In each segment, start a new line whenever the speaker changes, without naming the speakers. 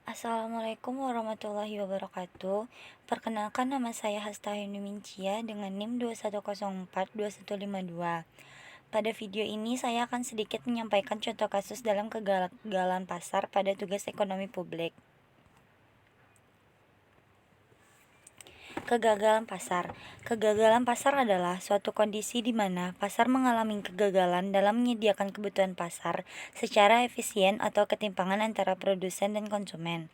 Assalamualaikum warahmatullahi wabarakatuh. Perkenalkan, nama saya Hasta Mincia dengan NIM 210421152. Pada video ini saya akan sedikit menyampaikan contoh kasus dalam kegagalan pasar pada tugas ekonomi publik. Kegagalan pasar. Kegagalan pasar adalah suatu kondisi di mana pasar mengalami kegagalan dalam menyediakan kebutuhan pasar secara efisien atau ketimpangan antara produsen dan konsumen.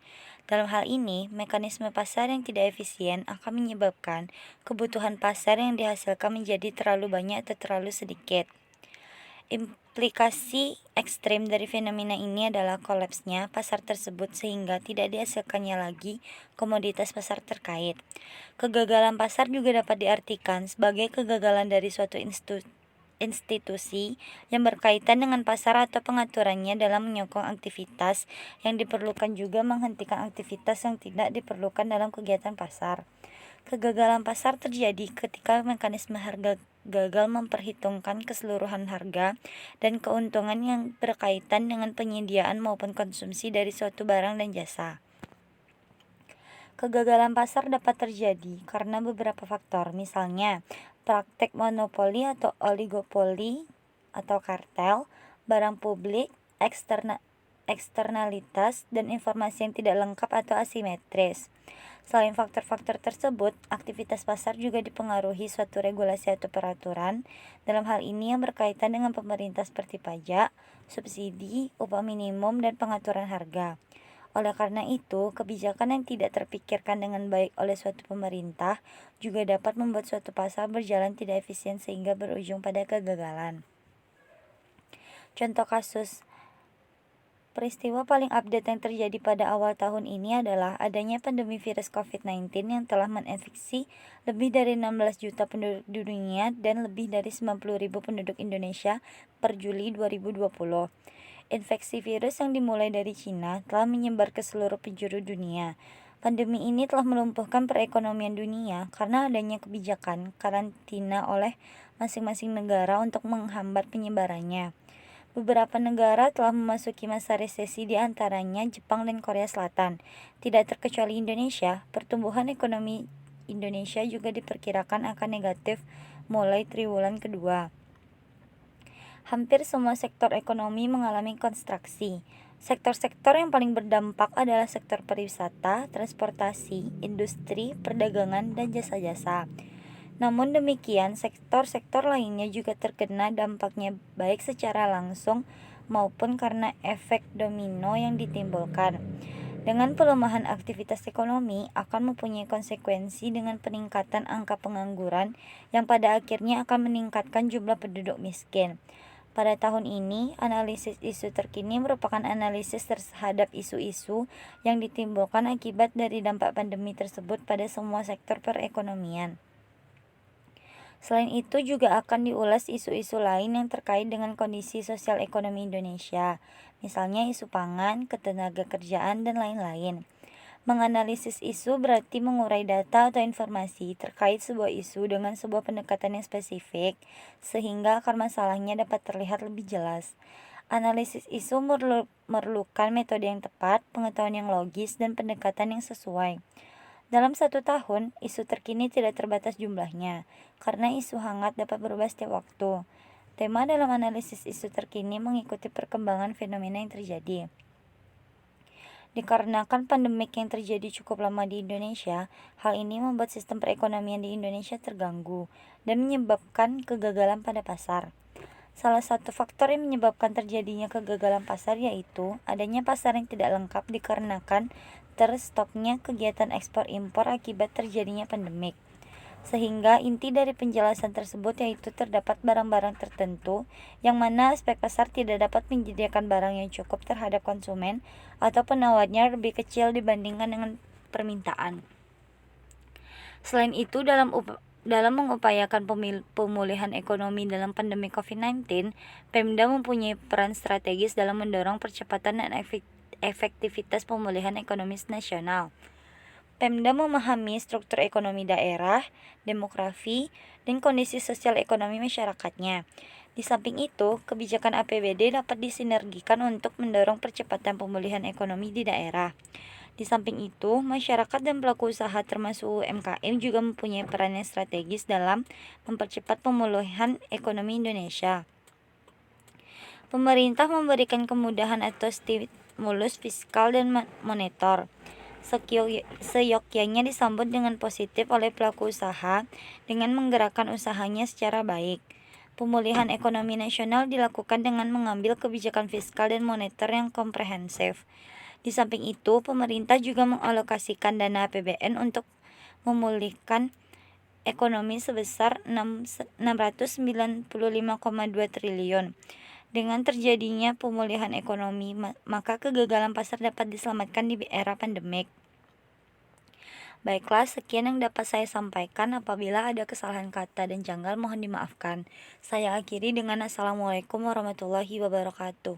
Dalam hal ini, mekanisme pasar yang tidak efisien akan menyebabkan kebutuhan pasar yang dihasilkan menjadi terlalu banyak atau terlalu sedikit. Implikasi ekstrim dari fenomena ini adalah kolapsnya pasar tersebut sehingga tidak dihasilkannya lagi komoditas pasar terkait. Kegagalan pasar juga dapat diartikan sebagai kegagalan dari suatu institusi yang berkaitan dengan pasar atau pengaturannya dalam menyokong aktivitas yang diperlukan, juga menghentikan aktivitas yang tidak diperlukan dalam kegiatan pasar. Kegagalan pasar terjadi ketika mekanisme harga gagal memperhitungkan keseluruhan harga dan keuntungan yang berkaitan dengan penyediaan maupun konsumsi dari suatu barang dan jasa. Kegagalan pasar dapat terjadi karena beberapa faktor, misalnya praktek monopoli atau oligopoli atau kartel, barang publik, eksternalitas, dan informasi yang tidak lengkap atau asimetris. Selain faktor-faktor tersebut, aktivitas pasar juga dipengaruhi suatu regulasi atau peraturan, dalam hal ini yang berkaitan dengan pemerintah seperti pajak, subsidi, upah minimum, dan pengaturan harga. Oleh karena itu, kebijakan yang tidak terpikirkan dengan baik oleh suatu pemerintah juga dapat membuat suatu pasar berjalan tidak efisien sehingga berujung pada kegagalan. Contoh kasus. Peristiwa paling update yang terjadi pada awal tahun ini adalah adanya pandemi virus COVID-19 yang telah menginfeksi lebih dari 16 juta penduduk dunia dan lebih dari 90.000 penduduk Indonesia per Juli 2020. Infeksi virus yang dimulai dari Cina telah menyebar ke seluruh penjuru dunia. Pandemi ini telah melumpuhkan perekonomian dunia karena adanya kebijakan karantina oleh masing-masing negara untuk menghambat penyebarannya. Beberapa negara telah memasuki masa resesi, di antaranya Jepang dan Korea Selatan. Tidak terkecuali Indonesia, pertumbuhan ekonomi Indonesia juga diperkirakan akan negatif mulai triwulan kedua. Hampir semua sektor ekonomi mengalami kontraksi. Sektor-sektor yang paling berdampak adalah sektor pariwisata, transportasi, industri, perdagangan, dan jasa-jasa. Namun demikian, sektor-sektor lainnya juga terkena dampaknya baik secara langsung maupun karena efek domino yang ditimbulkan. Dengan pelemahan aktivitas ekonomi akan mempunyai konsekuensi dengan peningkatan angka pengangguran yang pada akhirnya akan meningkatkan jumlah penduduk miskin. Pada tahun ini, analisis isu terkini merupakan analisis terhadap isu-isu yang ditimbulkan akibat dari dampak pandemi tersebut pada semua sektor perekonomian. Selain itu juga akan diulas isu-isu lain yang terkait dengan kondisi sosial ekonomi Indonesia, misalnya isu pangan, ketenagakerjaan, dan lain-lain. Menganalisis isu berarti mengurai data atau informasi terkait sebuah isu dengan sebuah pendekatan yang spesifik, sehingga akar masalahnya dapat terlihat lebih jelas. Analisis isu memerlukan metode yang tepat, pengetahuan yang logis, dan pendekatan yang sesuai. Dalam satu tahun, isu terkini tidak terbatas jumlahnya, karena isu hangat dapat berubah setiap waktu. Tema dalam analisis isu terkini mengikuti perkembangan fenomena yang terjadi. Dikarenakan pandemik yang terjadi cukup lama di Indonesia, hal ini membuat sistem perekonomian di Indonesia terganggu dan menyebabkan kegagalan pada pasar. Salah satu faktor yang menyebabkan terjadinya kegagalan pasar yaitu adanya pasar yang tidak lengkap dikarenakan terstopnya kegiatan ekspor impor akibat terjadinya pandemik. Sehingga inti dari penjelasan tersebut yaitu terdapat barang-barang tertentu yang mana aspek pasar tidak dapat menyediakan barang yang cukup terhadap konsumen atau penawarnya lebih kecil dibandingkan dengan permintaan. Selain itu, dalam mengupayakan pemulihan ekonomi dalam pandemi COVID-19, Pemda mempunyai peran strategis dalam mendorong percepatan dan efektivitas pemulihan ekonomi nasional. Pemda memahami struktur ekonomi daerah, demografi, dan kondisi sosial ekonomi masyarakatnya. Di samping itu, kebijakan APBD dapat disinergikan untuk mendorong percepatan pemulihan ekonomi di daerah. Di samping itu, masyarakat dan pelaku usaha termasuk UMKM juga mempunyai peran yang strategis dalam mempercepat pemulihan ekonomi Indonesia. Pemerintah memberikan kemudahan atau stimulus fiskal dan moneter seyogyanya disambut dengan positif oleh pelaku usaha dengan menggerakkan usahanya secara baik. Pemulihan ekonomi nasional dilakukan dengan mengambil kebijakan fiskal dan moneter yang komprehensif. Di samping itu, pemerintah juga mengalokasikan dana APBN untuk memulihkan ekonomi sebesar 695,2 triliun. Dengan terjadinya pemulihan ekonomi, maka kegagalan pasar dapat diselamatkan di era pandemik. Baiklah, sekian yang dapat saya sampaikan. Apabila ada kesalahan kata dan janggal, mohon dimaafkan. Saya akhiri dengan Assalamualaikum warahmatullahi wabarakatuh.